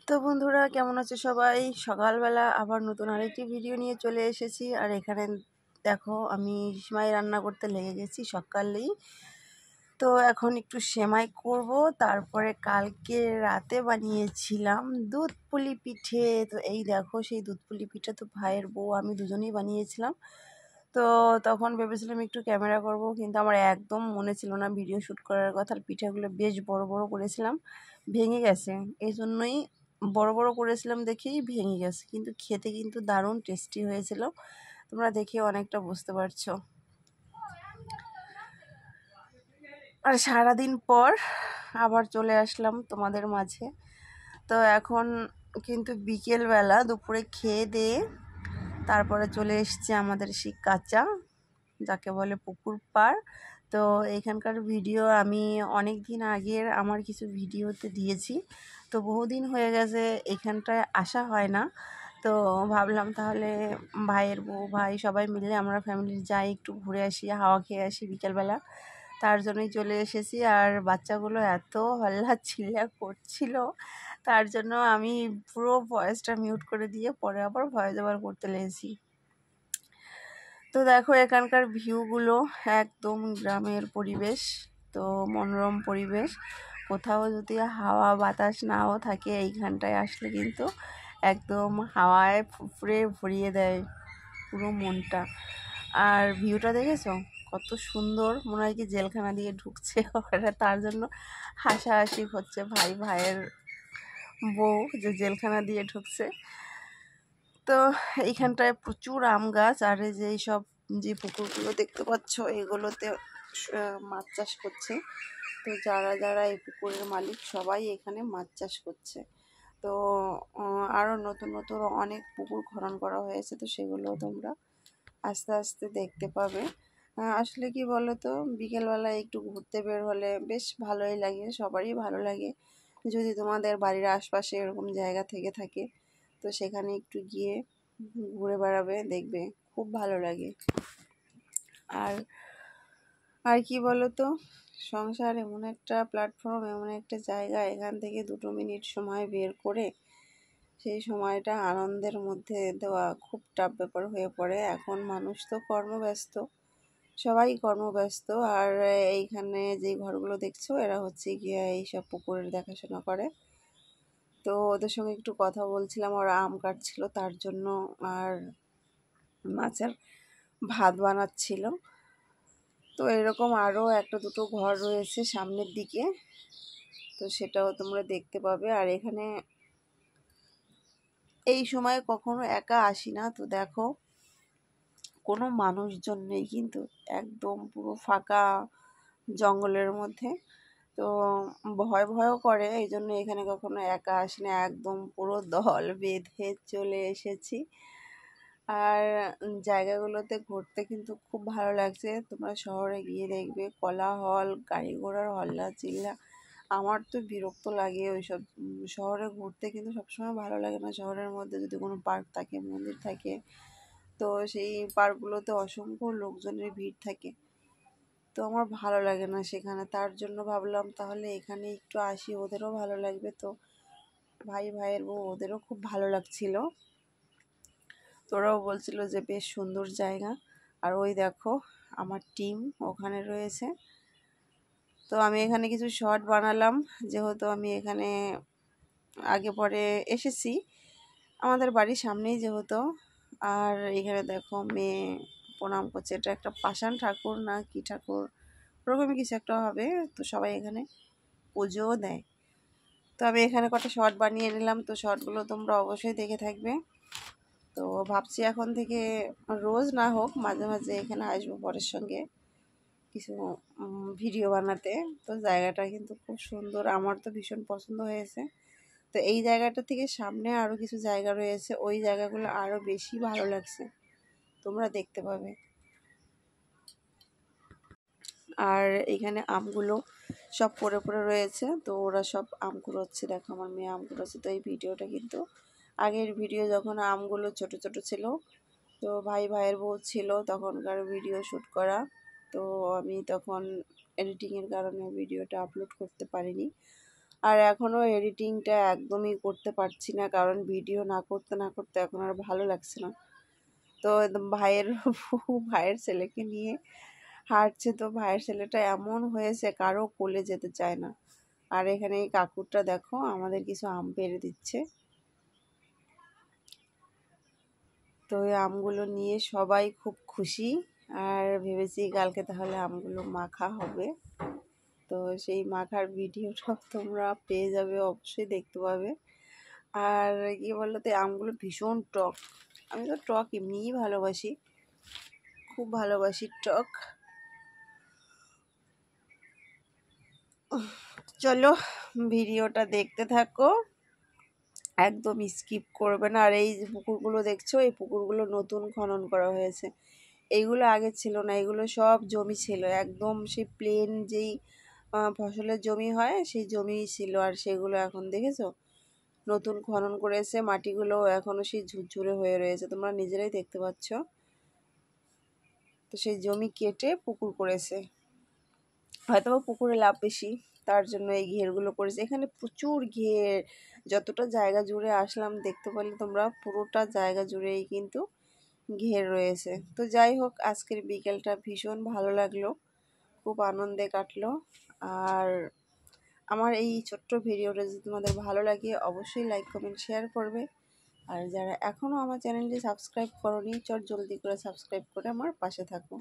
তো বন্ধুরা, কেমন আছে সবাই? সকালবেলা আবার নতুন আরেকটি ভিডিও নিয়ে চলে এসেছি। আর এখানে দেখো, আমি সেমাই রান্না করতে লেগে গেছি সকালেই। তো এখন একটু সেমাই করব। তারপরে কালকে রাতে বানিয়েছিলাম দুধ পুলি পিঠে। তো এই দেখো, সেই দুধ পুলি পিঠে তো ভাইয়ের বউ আমি দুজনেই বানিয়েছিলাম। তো তখন ভেবেছিলাম একটু ক্যামেরা করব, কিন্তু আমার একদম মনে ছিল না ভিডিও শ্যুট করার কথা। আর পিঠাগুলো বেশ বড় বড় করেছিলাম, ভেঙে গেছে। এই জন্যই বড় বড় করেছিলাম দেখেই ভেঙে গেছে, কিন্তু খেতে কিন্তু দারুণ টেস্টি হয়েছিল। তোমরা দেখে অনেকটা বুঝতে পারছো। আর সারাদিন পর আবার চলে আসলাম তোমাদের মাঝে। তো এখন কিন্তু বিকেলবেলা, দুপুরে খেয়ে দিয়ে তারপরে চলে এসছে আমাদের সেই কাঁচা, যাকে বলে পুকুর পাড়। তো এখানকার ভিডিও আমি অনেক দিন আগের আমার কিছু ভিডিওতে দিয়েছি। তো বহুদিন হয়ে গেছে এখানটায় আসা হয় না। তো ভাবলাম তাহলে ভাইয়ের বউ ভাই সবাই মিলে আমরা ফ্যামিলি যাই, একটু ঘুরে আসি, হাওয়া খেয়ে আসি বিকেলবেলা। তার জন্যই চলে এসেছি। আর বাচ্চাগুলো এত হল্লা চিল্লা করছিল, তার জন্য আমি পুরো ভয়েসটা মিউট করে দিয়ে পরে আবার ভয়েস ওভার করতে লেগেছি। তো দেখো এখানকার ভিউগুলো, একদম গ্রামের পরিবেশ। তো মনোরম পরিবেশ। কোথাও যদি হাওয়া বাতাস নাও থাকে, এইখানটায় আসলে কিন্তু একদম হাওয়ায় ফুরফুরে ভরিয়ে দেয় পুরো মনটা। আর ভিউটা দেখেছো কত সুন্দর, মনে হয় কি জেলখানা দিয়ে ঢুকছে ওরা। তার জন্য হাসাহাসি হচ্ছে ভাইয়ের বউ যে জেলখানা দিয়ে ঢুকছে। তো এইখানটায় প্রচুর আম গাছ। আর এই যে এইসব যে পুকুরগুলো দেখতে পাচ্ছ, এগুলোতে মাছ চাষ করছে। তো যারা যারা এই পুকুরের মালিক সবাই এখানে মাছ চাষ করছে। তো আরও নতুন নতুন অনেক পুকুর খনন করা হয়েছে, তো সেগুলো তোমরা আস্তে আস্তে দেখতে পাবে। আসলে কি বলো তো, বিকেলবেলায় একটু ঘুরতে বের হলে বেশ ভালোই লাগে, সবারই ভালো লাগে। যদি তোমাদের বাড়ির আশপাশে এরকম জায়গা থেকে থাকে, তো সেখানে একটু গিয়ে ঘুরে বেড়াবে, দেখবে খুব ভালো লাগে। আর আর কি বলো তো, সংসার এমন একটা প্ল্যাটফর্ম, এমন একটা জায়গা, এখান থেকে 2 মিনিট সময় বের করে সেই সময়টা আনন্দের মধ্যে দেওয়া খুব টাফ ব্যাপার হয়ে পড়ে। এখন মানুষ তো কর্মব্যস্ত, সবাই কর্মব্যস্ত। আর এইখানে যে ঘরগুলো দেখছো, এরা হচ্ছে গিয়ে এইসব পুকুরের দেখাশোনা করে। তো ওদের সঙ্গে একটু কথা বলছিলাম, ওরা আম কাটছিল তার জন্য, আর মাছের ভাত বানাচ্ছিল। তো এরকম আরও একটা দুটো ঘর রয়েছে সামনের দিকে, তো সেটাও তোমরা দেখতে পাবে। আর এখানে এই সময় কখনো একা আসি না। তো দেখো, কোনো মানুষজন নেই, কিন্তু একদম পুরো ফাঁকা জঙ্গলের মধ্যে। তো ভয় ভয়ও করে, এই জন্য এখানে কখনো একা আসি না, একদম পুরো দল বেঁধে চলে এসেছি। আর জায়গাগুলোতে ঘুরতে কিন্তু খুব ভালো লাগছে। তোমরা শহরে গিয়ে দেখবে কোলাহল, গাড়ি ঘোড়ার হল্লা চিল্লা। আমার তো বিরক্ত লাগে ওইসব। শহরে ঘুরতে কিন্তু সবসময় ভালো লাগে না। শহরের মধ্যে যদি কোনো পার্ক থাকে, মন্দির থাকে, তো সেই পার্কগুলোতে অসংখ্য লোকজনের ভিড় থাকে, তো আমার ভালো লাগে না সেখানে। তার জন্য ভাবলাম তাহলে এখানে একটু আসি, ওদেরও ভালো লাগবে। তো ভাইয়ের বউ ওদেরও খুব ভালো লাগছিল, তোরাও বলছিল যে বেশ সুন্দর জায়গা। আর ওই দেখো আমার টিম ওখানে রয়েছে। তো আমি এখানে কিছু শর্ট বানালাম, যেহেতু আমি এখানে আগে পরে এসেছি, আমাদের বাড়ির সামনেই যেহেতু। আর এখানে দেখো মেয়ে প্রণাম করছে, এটা একটা পাষাণ ঠাকুর না কি ঠাকুর, ওরকমই কিছু একটা হবে। তো সবাই এখানে পুজোও দেয়। তো আমি এখানে কটা শর্ট বানিয়ে নিলাম, তো শর্টগুলো তোমরা অবশ্যই দেখে থাকবে। তো ভাবছি এখন থেকে রোজ না হোক, মাঝে মাঝে এখানে আসবো পরের সঙ্গে কিছু ভিডিও বানাতে। তো জায়গাটা কিন্তু খুব সুন্দর, আমার তো ভীষণ পছন্দ হয়েছে। তো এই জায়গাটা থেকে সামনে আরও কিছু জায়গা রয়েছে, ওই জায়গাগুলো আরও বেশি ভালো লাগছে, তোমরা দেখতে পাবে। আর এখানে আমগুলো সব পড়ে পড়ে রয়েছে, তো ওরা সব আম কুড়োচ্ছে। দেখো আমার মেয়ে আম কুড়োচ্ছে। তো এই ভিডিওটা কিন্তু আগের ভিডিও, যখন আমগুলো ছোট ছোট ছিল, তো ভাইয়ের বউ ছিল তখনকার ভিডিও শ্যুট করা। তো আমি তখন এডিটিংয়ের কারণে ভিডিওটা আপলোড করতে পারিনি। আর এখনও এডিটিংটা একদমই করতে পারছি না, কারণ ভিডিও না করতে না করতে এখন আর ভালো লাগছে না। তো ভাইয়ের ছেলেকে নিয়ে হাঁটছে, তো ভাইয়ের ছেলেটা এমন হয়েছে কারো কোলে যেতে চায় না। আর এখানে এই কাকুরটা দেখো আমাদের কিছু আম পেড়ে দিচ্ছে। তো ওই আমগুলো নিয়ে সবাই খুব খুশি, আর ভেবেছি কালকে তাহলে আমগুলো মাখা হবে। তো সেই মাখার ভিডিওটা তোমরা পেয়ে যাবে, অবশ্যই দেখতে পাবে। আর কি বলতো, আমগুলো ভীষণ টক। আমি তো টক এমনিই ভালোবাসি, খুব ভালোবাসি টক। চলো ভিডিওটা দেখতে থাকো, একদম স্কিপ করবে না। আর এই যে পুকুরগুলো দেখছো, এই পুকুরগুলো নতুন খনন করা হয়েছে। এইগুলো আগে ছিল না, এগুলো সব জমি ছিল, একদম সেই প্লেন যেই ফসলের জমি হয় সেই জমি ছিল। আর সেগুলো এখন দেখেছো নতুন খনন করেছে, মাটিগুলো এখনও সেই ঝুরঝুরে হয়ে রয়েছে, তোমরা নিজেরাই দেখতে পাচ্ছ। তো সেই জমি কেটে পুকুর করেছে, হয়তো পুকুরে লাভ বেশি, তার জন্য এই ঘেরগুলো করেছে। এখানে প্রচুর ঘের, যতটা জায়গা জুড়ে আসলাম দেখতে পারলে তোমরা, পুরোটা জায়গা জুড়েই কিন্তু ঘের রয়েছে। তো যাই হোক, আজকের বিকেলটা ভীষণ ভালো লাগলো, খুব আনন্দে কাটলো। আর আমার এই ছোট্ট ভিডিওটা যদি তোমাদের ভালো লাগে অবশ্যই লাইক কমেন্ট শেয়ার করবে। আর যারা এখনও আমার চ্যানেলটি সাবস্ক্রাইব করোনি, জলদি করে সাবস্ক্রাইব করে আমার পাশে থাকো।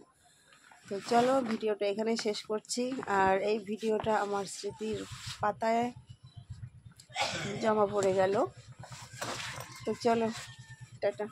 তো চলো ভিডিওটা এখানেই শেষ করছি। আর এই ভিডিওটা আমার স্মৃতির পাতায় জমা পড়ে গেল। তো চলো, টাটা।